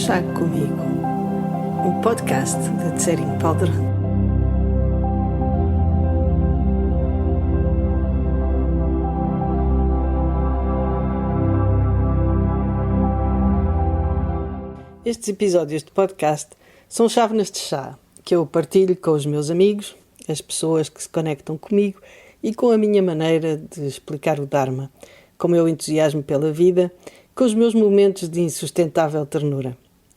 Chá Comigo, um podcast de Tsering Powder. Estes episódios de podcast são chávenas de chá que eu partilho com os meus amigos, as pessoas que se conectam comigo e com a minha maneira de explicar o Dharma, com o meu entusiasmo pela vida, com os meus momentos de insustentável ternura.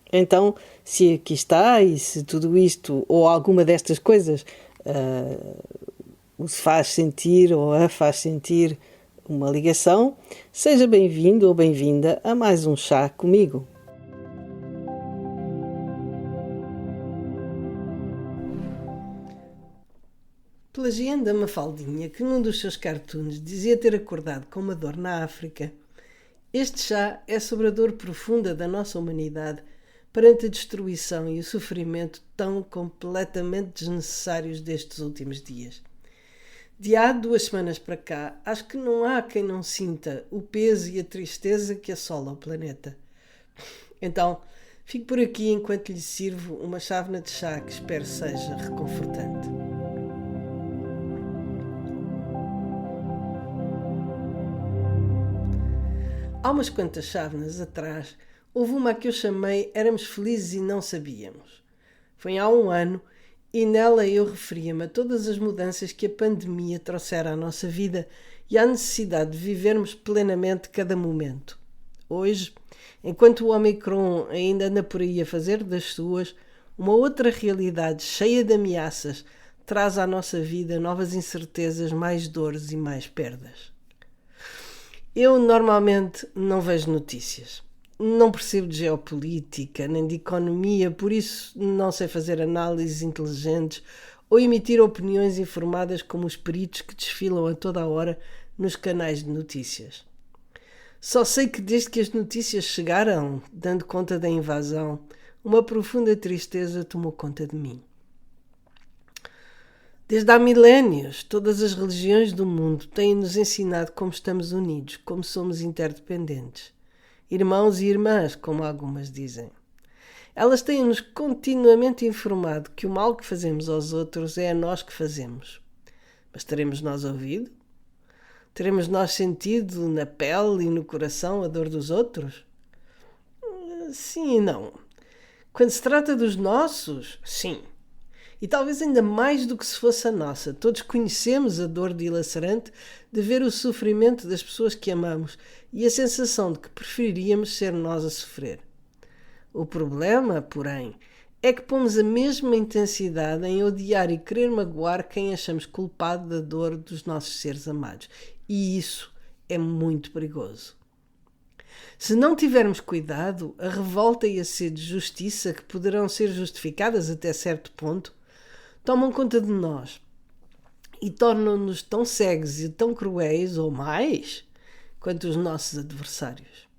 Então, se aqui está e se tudo isto ou alguma destas coisas o faz sentir ou a faz sentir uma ligação, seja bem-vindo ou bem-vinda a mais um chá comigo. Plagiando a Mafaldinha, que num dos seus cartoons dizia ter acordado com uma dor na África, este chá é sobre a dor profunda da nossa humanidade perante a destruição e o sofrimento tão completamente desnecessários destes últimos dias. De há 2 semanas para cá, acho que não há quem não sinta o peso e a tristeza que assola o planeta. Então, fico por aqui enquanto lhe sirvo uma chávena de chá que espero seja reconfortante. Há umas quantas chávenas atrás, houve uma que eu chamei Éramos Felizes e Não Sabíamos. Foi há 1 ano e nela eu referia-me a todas as mudanças que a pandemia trouxera à nossa vida e à necessidade de vivermos plenamente cada momento. Hoje, enquanto o Omicron ainda anda por aí a fazer das suas, uma outra realidade cheia de ameaças traz à nossa vida novas incertezas, mais dores e mais perdas. Eu normalmente não vejo notícias. Não percebo de geopolítica nem de economia, por isso não sei fazer análises inteligentes ou emitir opiniões informadas como os peritos que desfilam a toda a hora nos canais de notícias. Só sei que desde que as notícias chegaram, dando conta da invasão, uma profunda tristeza tomou conta de mim. Desde há milénios, todas as religiões do mundo têm-nos ensinado como estamos unidos, como somos interdependentes. Irmãos e irmãs, como algumas dizem. Elas têm-nos continuamente informado que o mal que fazemos aos outros é a nós que fazemos. Mas teremos nós ouvido? Teremos nós sentido na pele e no coração a dor dos outros? Sim e não. Quando se trata dos nossos, sim. E talvez ainda mais do que se fosse a nossa. Todos conhecemos a dor dilacerante de ver o sofrimento das pessoas que amamos e a sensação de que preferiríamos ser nós a sofrer. O problema, porém, é que pomos a mesma intensidade em odiar e querer magoar quem achamos culpado da dor dos nossos seres amados. E isso é muito perigoso. Se não tivermos cuidado, a revolta e a sede de justiça, que poderão ser justificadas até certo ponto, tomam conta de nós e tornam-nos tão cegos e tão cruéis, ou mais, quanto os nossos adversários.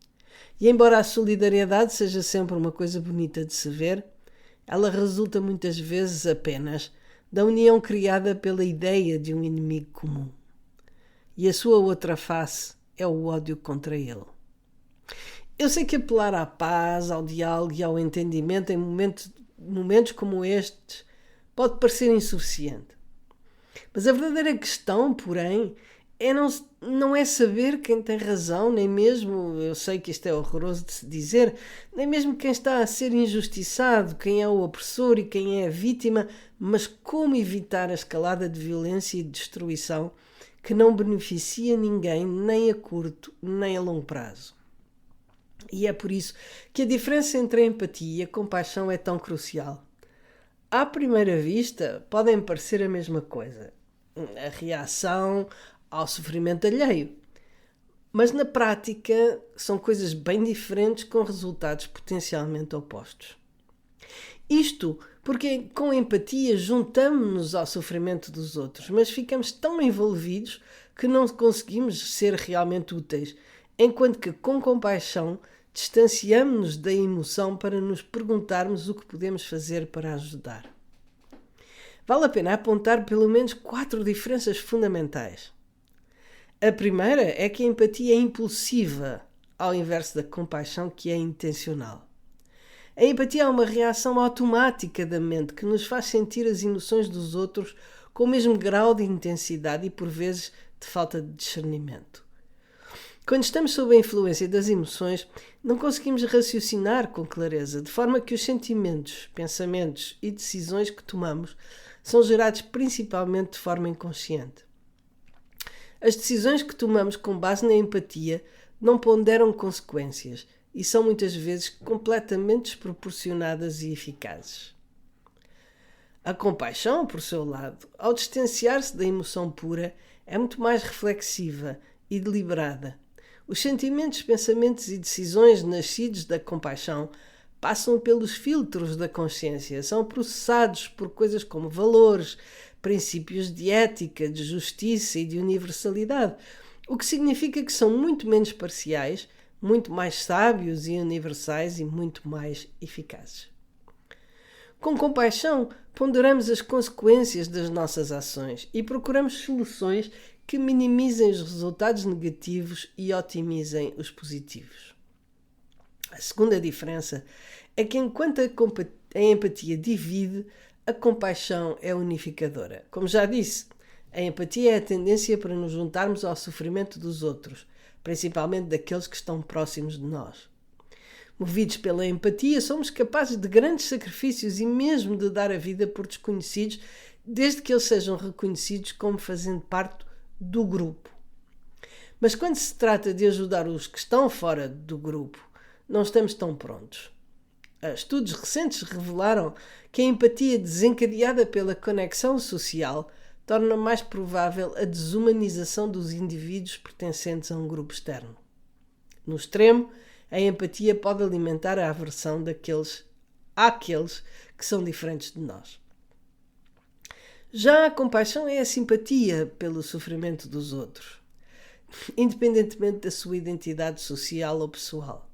E embora a solidariedade seja sempre uma coisa bonita de se ver, ela resulta muitas vezes apenas da união criada pela ideia de um inimigo comum. E a sua outra face é o ódio contra ele. Eu sei que apelar à paz, ao diálogo e ao entendimento em momentos como estes pode parecer insuficiente. Mas a verdadeira questão, porém, não é saber quem tem razão, nem mesmo, eu sei que isto é horroroso de se dizer, nem mesmo quem está a ser injustiçado, quem é o opressor e quem é a vítima, mas como evitar a escalada de violência e de destruição que não beneficia ninguém, nem a curto, nem a longo prazo. E é por isso que a diferença entre a empatia e a compaixão é tão crucial. À primeira vista, podem parecer a mesma coisa, a reação ao sofrimento alheio. Mas na prática são coisas bem diferentes com resultados potencialmente opostos. Isto porque com empatia juntamos-nos ao sofrimento dos outros, mas ficamos tão envolvidos que não conseguimos ser realmente úteis, enquanto que com compaixão distanciamos-nos da emoção para nos perguntarmos o que podemos fazer para ajudar. Vale a pena apontar pelo menos 4 diferenças fundamentais. A primeira é que a empatia é impulsiva, ao inverso da compaixão, que é intencional. A empatia é uma reação automática da mente que nos faz sentir as emoções dos outros com o mesmo grau de intensidade e, por vezes, de falta de discernimento. Quando estamos sob a influência das emoções, não conseguimos raciocinar com clareza, de forma que os sentimentos, pensamentos e decisões que tomamos são gerados principalmente de forma inconsciente. As decisões que tomamos com base na empatia não ponderam consequências e são muitas vezes completamente desproporcionadas e eficazes. A compaixão, por seu lado, ao distanciar-se da emoção pura, é muito mais reflexiva e deliberada. Os sentimentos, pensamentos e decisões nascidos da compaixão passam pelos filtros da consciência, são processados por coisas como valores, princípios de ética, de justiça e de universalidade, o que significa que são muito menos parciais, muito mais sábios e universais e muito mais eficazes. Com compaixão, ponderamos as consequências das nossas ações e procuramos soluções que minimizem os resultados negativos e otimizem os positivos. A segunda diferença é que, enquanto a empatia divide, a compaixão é unificadora. Como já disse, a empatia é a tendência para nos juntarmos ao sofrimento dos outros, principalmente daqueles que estão próximos de nós. Movidos pela empatia, somos capazes de grandes sacrifícios e mesmo de dar a vida por desconhecidos, desde que eles sejam reconhecidos como fazendo parte do grupo. Mas quando se trata de ajudar os que estão fora do grupo, não estamos tão prontos. Estudos recentes revelaram que a empatia desencadeada pela conexão social torna mais provável a desumanização dos indivíduos pertencentes a um grupo externo. No extremo, a empatia pode alimentar a aversão àqueles que são diferentes de nós. Já a compaixão é a simpatia pelo sofrimento dos outros, independentemente da sua identidade social ou pessoal.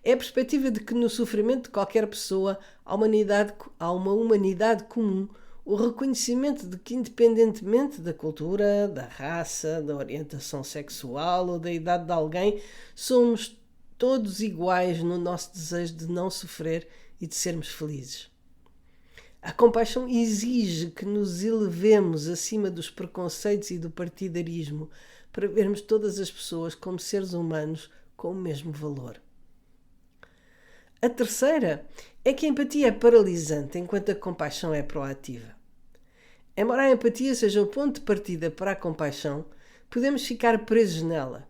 É a perspectiva de que no sofrimento de qualquer pessoa há uma humanidade comum, o reconhecimento de que, independentemente da cultura, da raça, da orientação sexual ou da idade de alguém, somos todos iguais no nosso desejo de não sofrer e de sermos felizes. A compaixão exige que nos elevemos acima dos preconceitos e do partidarismo para vermos todas as pessoas como seres humanos com o mesmo valor. A terceira é que a empatia é paralisante enquanto a compaixão é proativa. Embora a empatia seja o ponto de partida para a compaixão, podemos ficar presos nela.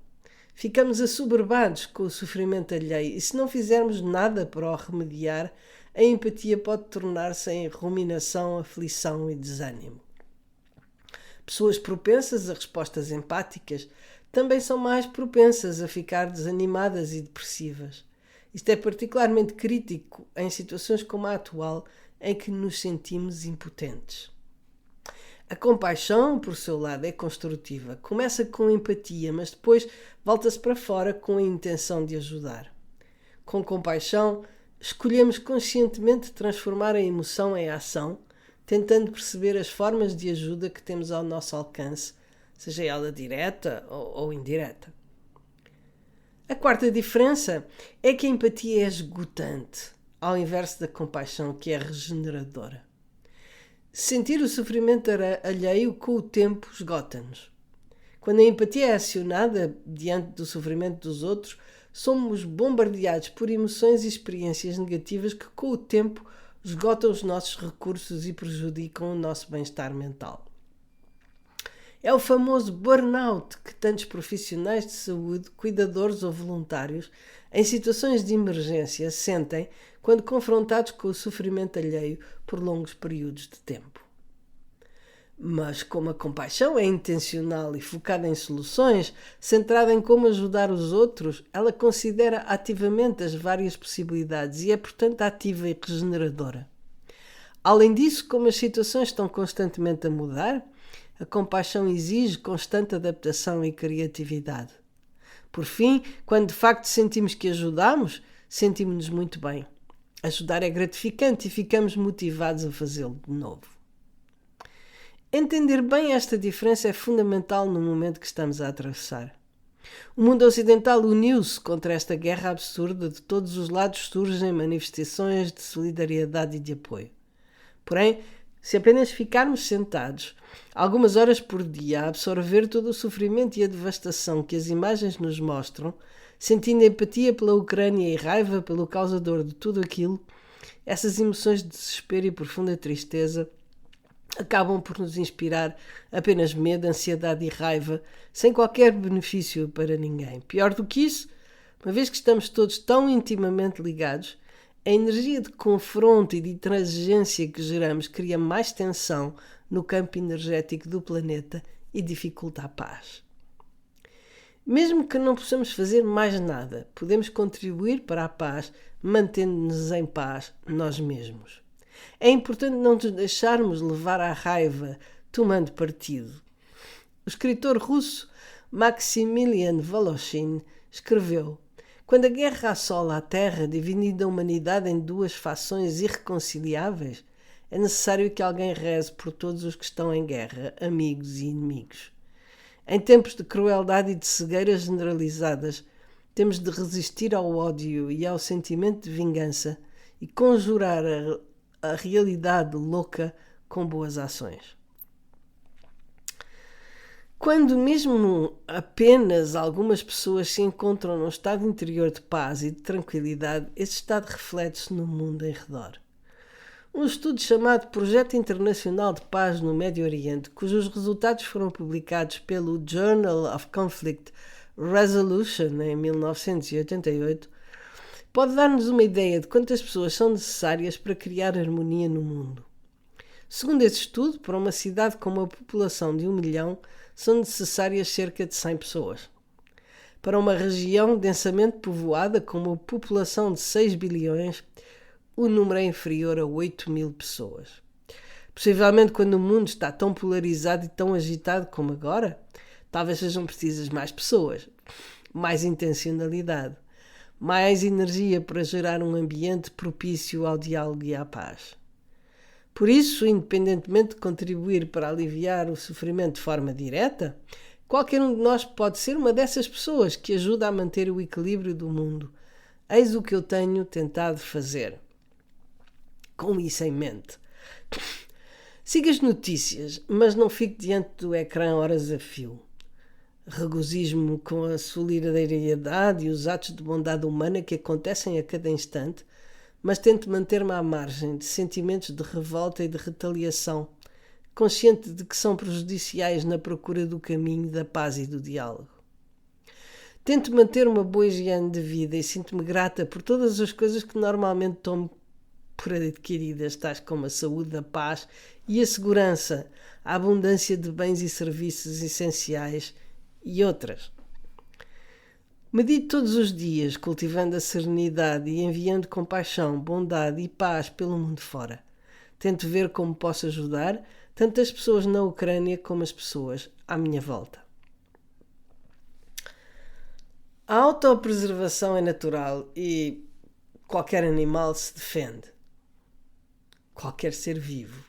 Ficamos assoberbados com o sofrimento alheio e, se não fizermos nada para o remediar, a empatia pode tornar-se em ruminação, aflição e desânimo. Pessoas propensas a respostas empáticas também são mais propensas a ficar desanimadas e depressivas. Isto é particularmente crítico em situações como a atual, em que nos sentimos impotentes. A compaixão, por seu lado, é construtiva. Começa com empatia, mas depois volta-se para fora com a intenção de ajudar. Com compaixão, escolhemos conscientemente transformar a emoção em ação, tentando perceber as formas de ajuda que temos ao nosso alcance, seja ela direta ou indireta. A quarta diferença é que a empatia é esgotante, ao inverso da compaixão, que é regeneradora. Sentir o sofrimento alheio com o tempo esgota-nos. Quando a empatia é acionada diante do sofrimento dos outros, somos bombardeados por emoções e experiências negativas que, com o tempo, esgotam os nossos recursos e prejudicam o nosso bem-estar mental. É o famoso burnout que tantos profissionais de saúde, cuidadores ou voluntários, em situações de emergência, sentem quando confrontados com o sofrimento alheio por longos períodos de tempo. Mas como a compaixão é intencional e focada em soluções, centrada em como ajudar os outros, ela considera ativamente as várias possibilidades e é, portanto, ativa e regeneradora. Além disso, como as situações estão constantemente a mudar, a compaixão exige constante adaptação e criatividade. Por fim, quando de facto sentimos que ajudamos, sentimos-nos muito bem. Ajudar é gratificante e ficamos motivados a fazê-lo de novo. Entender bem esta diferença é fundamental no momento que estamos a atravessar. O mundo ocidental uniu-se contra esta guerra absurda. De todos os lados surgem manifestações de solidariedade e de apoio. Porém, se apenas ficarmos sentados algumas horas por dia a absorver todo o sofrimento e a devastação que as imagens nos mostram, sentindo empatia pela Ucrânia e raiva pelo causador de tudo aquilo, essas emoções de desespero e profunda tristeza acabam por nos inspirar apenas medo, ansiedade e raiva, sem qualquer benefício para ninguém. Pior do que isso, uma vez que estamos todos tão intimamente ligados, a energia de confronto e de intransigência que geramos cria mais tensão no campo energético do planeta e dificulta a paz. Mesmo que não possamos fazer mais nada, podemos contribuir para a paz mantendo-nos em paz nós mesmos. É importante não nos deixarmos levar à raiva, tomando partido. O escritor russo Maximilian Voloshin escreveu: quando a guerra assola a Terra, dividindo a humanidade em duas fações irreconciliáveis, é necessário que alguém reze por todos os que estão em guerra, amigos e inimigos. Em tempos de crueldade e de cegueira generalizadas, temos de resistir ao ódio e ao sentimento de vingança e conjurar a realidade louca com boas ações. Quando mesmo apenas algumas pessoas se encontram num estado interior de paz e de tranquilidade, esse estado reflete-se no mundo em redor. Um estudo chamado Projeto Internacional de Paz no Médio Oriente, cujos resultados foram publicados pelo Journal of Conflict Resolution em 1988, pode dar-nos uma ideia de quantas pessoas são necessárias para criar harmonia no mundo. Segundo esse estudo, para uma cidade com uma população de 1 milhão, são necessárias cerca de 100 pessoas. Para uma região densamente povoada com uma população de 6 bilhões, o número é inferior a 8.000 pessoas. Possivelmente, quando o mundo está tão polarizado e tão agitado como agora, talvez sejam precisas mais pessoas, mais intencionalidade, mais energia para gerar um ambiente propício ao diálogo e à paz. Por isso, independentemente de contribuir para aliviar o sofrimento de forma direta, qualquer um de nós pode ser uma dessas pessoas que ajuda a manter o equilíbrio do mundo. Eis o que eu tenho tentado fazer. Com isso em mente. Siga as notícias, mas não fique diante do ecrã horas a fio. Regozijo-me com a solidariedade e os atos de bondade humana que acontecem a cada instante, mas tento manter-me à margem de sentimentos de revolta e de retaliação, consciente de que são prejudiciais na procura do caminho da paz e do diálogo. Tento manter uma boa higiene de vida e sinto-me grata por todas as coisas que normalmente tomo por adquiridas, tais como a saúde, a paz e a segurança, a abundância de bens e serviços essenciais e outras. Medito todos os dias, cultivando a serenidade e enviando compaixão, bondade e paz pelo mundo fora. Tento ver como posso ajudar tanto as pessoas na Ucrânia como as pessoas à minha volta. A autopreservação é natural e qualquer animal se defende. Qualquer ser vivo.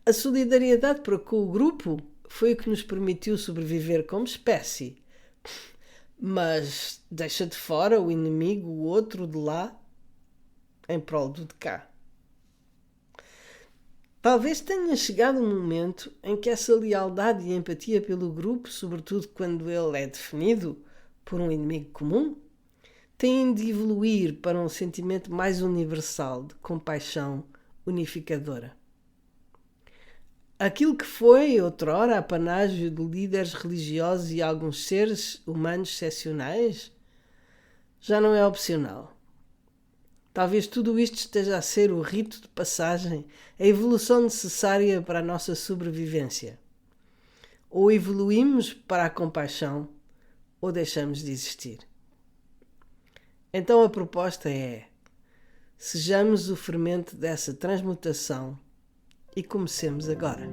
A solidariedade para com o grupo foi o que nos permitiu sobreviver como espécie. Mas deixa de fora o inimigo, o outro de lá, em prol do de cá. Talvez tenha chegado um momento em que essa lealdade e empatia pelo grupo, sobretudo quando ele é definido por um inimigo comum, têm de evoluir para um sentimento mais universal de compaixão unificadora. Aquilo que foi, outrora, apanágio de líderes religiosos e alguns seres humanos excepcionais, já não é opcional. Talvez tudo isto esteja a ser o rito de passagem, a evolução necessária para a nossa sobrevivência. Ou evoluímos para a compaixão, ou deixamos de existir. Então a proposta é: sejamos o fermento dessa transmutação e comecemos agora.